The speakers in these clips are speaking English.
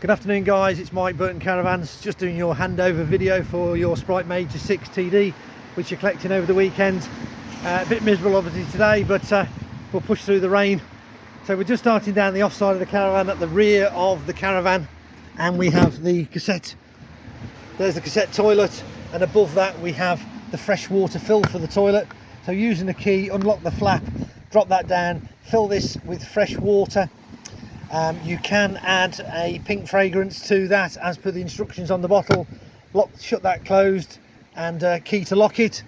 Good afternoon guys, it's Mike Burton Caravans, just doing your handover video for your Sprite Major 6 TD which you're collecting over the weekend. A bit miserable obviously today, but we'll push through the rain. So we're just starting down the off side of the caravan at the rear of the caravan, and we have the cassette. There's the cassette toilet, and above that we have the fresh water fill for the toilet. So using the key, unlock the flap, drop that down, fill this with fresh water. You can add a pink fragrance to that as per the instructions on the bottle. Shut that closed, and key to lock it.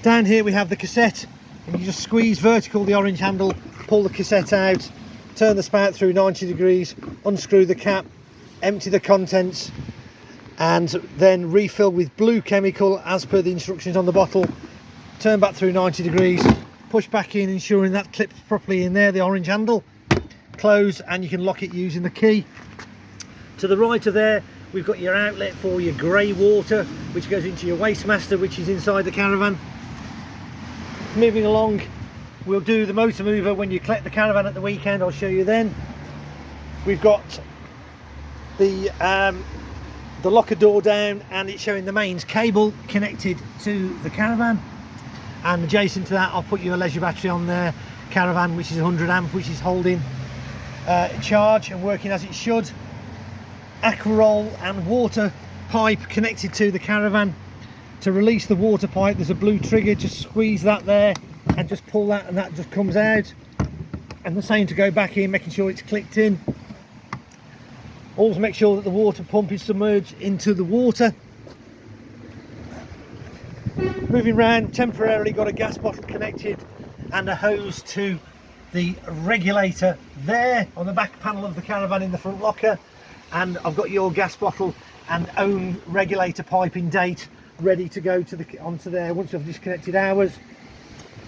Down here we have the cassette, and you just squeeze vertical the orange handle, pull the cassette out, turn the spout through 90 degrees, unscrew the cap, empty the contents, and then refill with blue chemical as per the instructions on the bottle. Turn back through 90 degrees, push back in, ensuring that clips properly in there, the orange handle. Close, and you can lock it using the key. To the right of there we've got your outlet for your grey water, which goes into your waste master, which is inside the caravan. Moving along, we'll do the motor mover when you collect the caravan at the weekend. I'll show you then. We've got the locker door down, and it's showing the mains cable connected to the caravan, and adjacent to that I'll put you a leisure battery on there, caravan, which is 100 amp, which is holding charge and working as it should. Aqua roll and water pipe connected to the caravan. To release the water pipe, there's a blue trigger, just squeeze that there and just pull that, and that just comes out. And the same to go back in, making sure it's clicked in. Always make sure that the water pump is submerged into the water. Moving round, temporarily got a gas bottle connected and a hose to the regulator there on the back panel of the caravan in the front locker. And I've got your gas bottle and own regulator pipe in date ready to go to onto there once I've disconnected ours.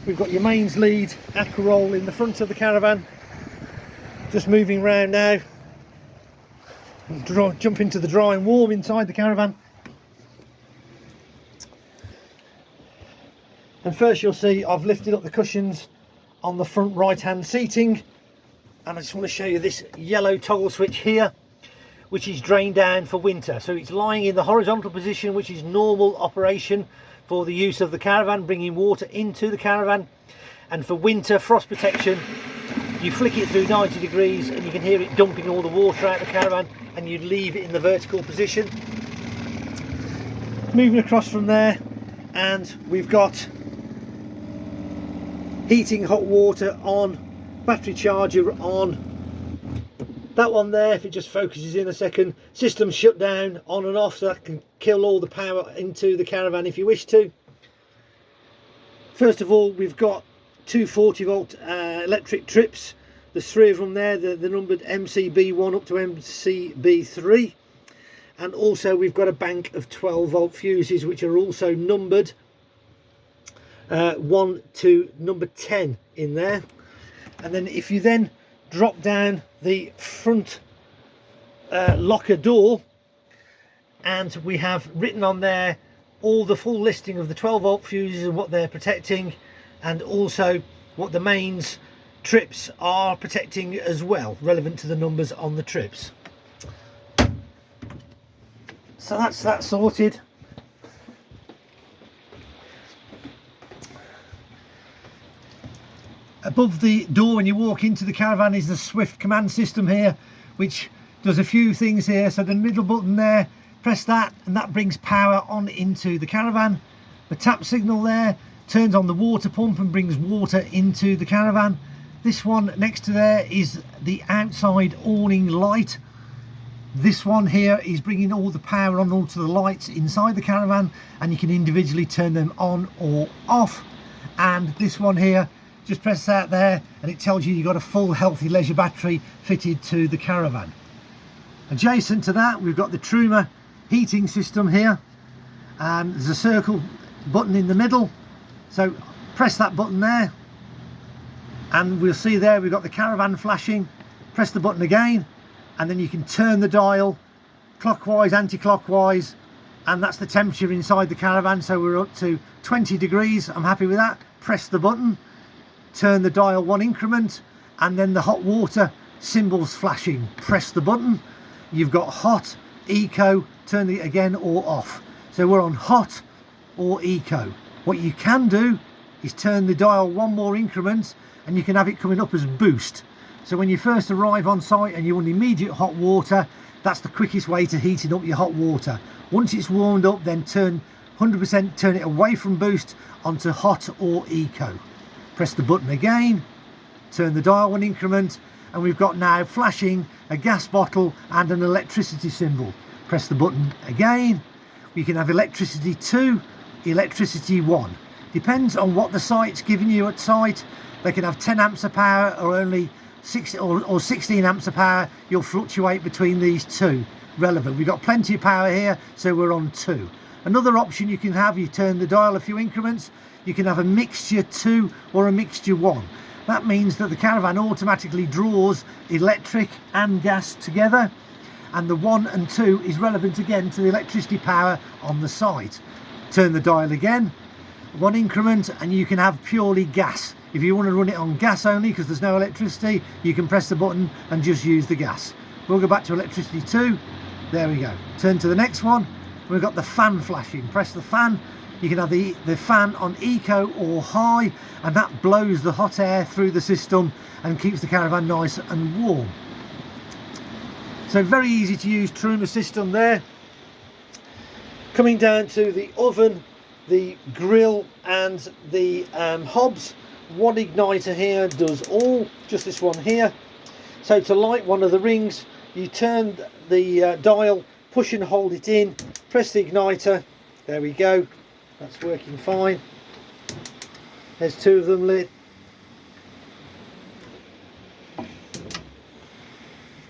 We've got your mains lead aqua roll in the front of the caravan. Just moving round now, jump into the dry and warm inside the caravan. And first you'll see I've lifted up the cushions on the front right hand seating, and I just want to show you this yellow toggle switch here, which is drain down for winter. So it's lying in the horizontal position, which is normal operation for the use of the caravan, bringing water into the caravan. And for winter frost protection, you flick it through 90 degrees and you can hear it dumping all the water out of the caravan, and you leave it in the vertical position. Moving across from there, and we've got heating hot water on, battery charger on. That one there, if it just focuses in a second, system shut down on and off, so that can kill all the power into the caravan if you wish to. First of all, we've got two 40 volt electric trips. There's three of them there, the numbered MCB1 up to MCB3, and also we've got a bank of 12 volt fuses which are also numbered 1 to number 10 in there. And then if you then drop down the front locker door, and we have written on there all the full listing of the 12 volt fuses and what they're protecting, and also what the mains trips are protecting as well, relevant to the numbers on the trips. So that's that sorted. Above the door when you walk into the caravan is the Swift command system here, which does a few things here. So the middle button there, press that, and that brings power on into the caravan. The tap signal there turns on the water pump and brings water into the caravan. This one next to there is the outside awning light. This one here is bringing all the power on onto the lights inside the caravan, and you can individually turn them on or off. And this one here, just press that there and it tells you you've got a full healthy leisure battery fitted to the caravan. Adjacent to that we've got the Truma heating system here, and there's a circle button in the middle, so press that button there and we'll see there we've got the caravan flashing. Press the button again and then you can turn the dial clockwise, anti-clockwise, and that's the temperature inside the caravan. So we're up to 20 degrees. I'm happy with that. Press the button, turn the dial one increment, and then the hot water symbols flashing. Press the button, you've got hot, eco, turn it again or off. So we're on hot or eco. What you can do is turn the dial one more increment and you can have it coming up as boost. So when you first arrive on site and you want immediate hot water, that's the quickest way to heating up your hot water. Once it's warmed up, then turn 100%, turn it away from boost onto hot or eco. Press the button again, turn the dial one increment, and we've got now flashing a gas bottle and an electricity symbol. Press the button again. You can have electricity 2, electricity 1. Depends on what the site's giving you at site. They can have 10 amps of power or only 16 amps of power. You'll fluctuate between these two. Relevant. We've got plenty of power here, so we're on 2. Another option you can have, you turn the dial a few increments, you can have a mixture 2 or a mixture 1. That means that the caravan automatically draws electric and gas together, and the 1 and 2 is relevant again to the electricity power on the site. Turn the dial again, 1 increment, and you can have purely gas. If you want to run it on gas only because there's no electricity, you can press the button and just use the gas. We'll go back to electricity 2. There we go. Turn to the next one. We've got the fan flashing. Press the fan. You can have the fan on eco or high, and that blows the hot air through the system and keeps the caravan nice and warm. So very easy to use Truma system there. Coming down to the oven, the grill and the hobs. One igniter here does all, just this one here. So to light one of the rings, you turn the dial, push and hold it in, press the igniter. There we go, that's working fine. There's 2 of them lit.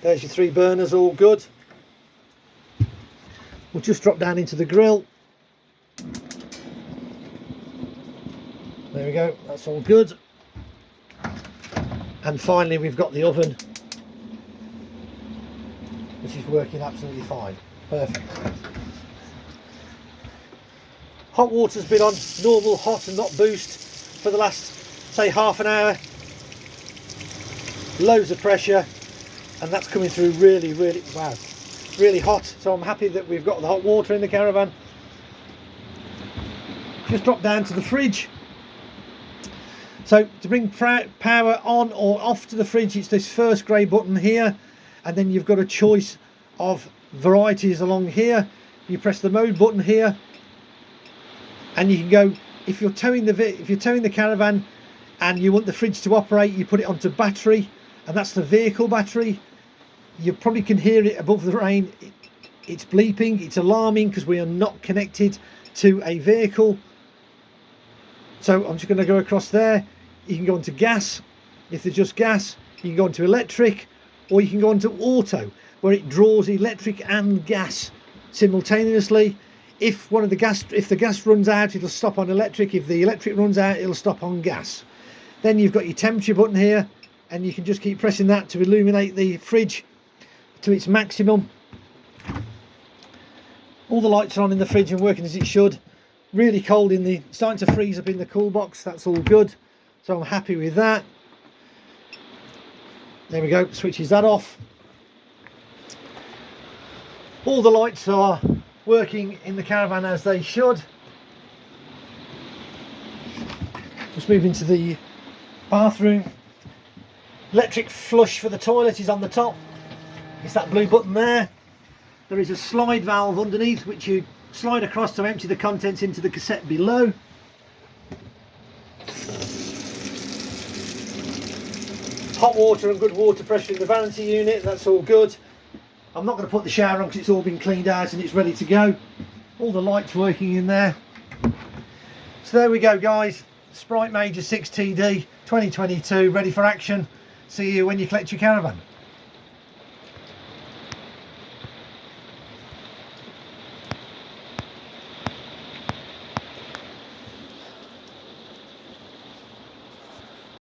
There's your 3 burners, all good. We'll just drop down into the grill. There we go, that's all good. And finally we've got the oven, which is working absolutely fine. Perfect. Hot water's been on normal hot and not boost for the last, say, half an hour. Loads of pressure, and that's coming through really, wow, really hot. So I'm happy that we've got the hot water in the caravan. Just drop down to the fridge. So to bring power on or off to the fridge, it's this first grey button here, and then you've got a choice of varieties along here. You press the mode button here, and you can go, if you're towing the caravan and you want the fridge to operate, you put it onto battery, and that's the vehicle battery. You probably can hear it above the rain. It's bleeping, it's alarming because we are not connected to a vehicle. So I'm just going to go across there. You can go into gas. If there's just gas, you can go into electric, or you can go into auto, where it draws electric and gas simultaneously. If the gas runs out, it'll stop on electric. If the electric runs out, it'll stop on gas. Then you've got your temperature button here, and you can just keep pressing that to illuminate the fridge to its maximum. All the lights are on in the fridge and working as it should. Really cold starting to freeze up in the cool box. That's all good, so I'm happy with that. There we go, switches that off. All the lights are working in the caravan as they should. Just move into the bathroom. Electric flush for the toilet is on the top. It's that blue button there. There is a slide valve underneath which you slide across to empty the contents into the cassette below. Hot water and good water pressure in the vanity unit, that's all good. I'm not going to put the shower on because it's all been cleaned out and it's ready to go. All the lights working in there. So there we go guys, Sprite Major 6 TD 2022 ready for action. See you when you collect your caravan.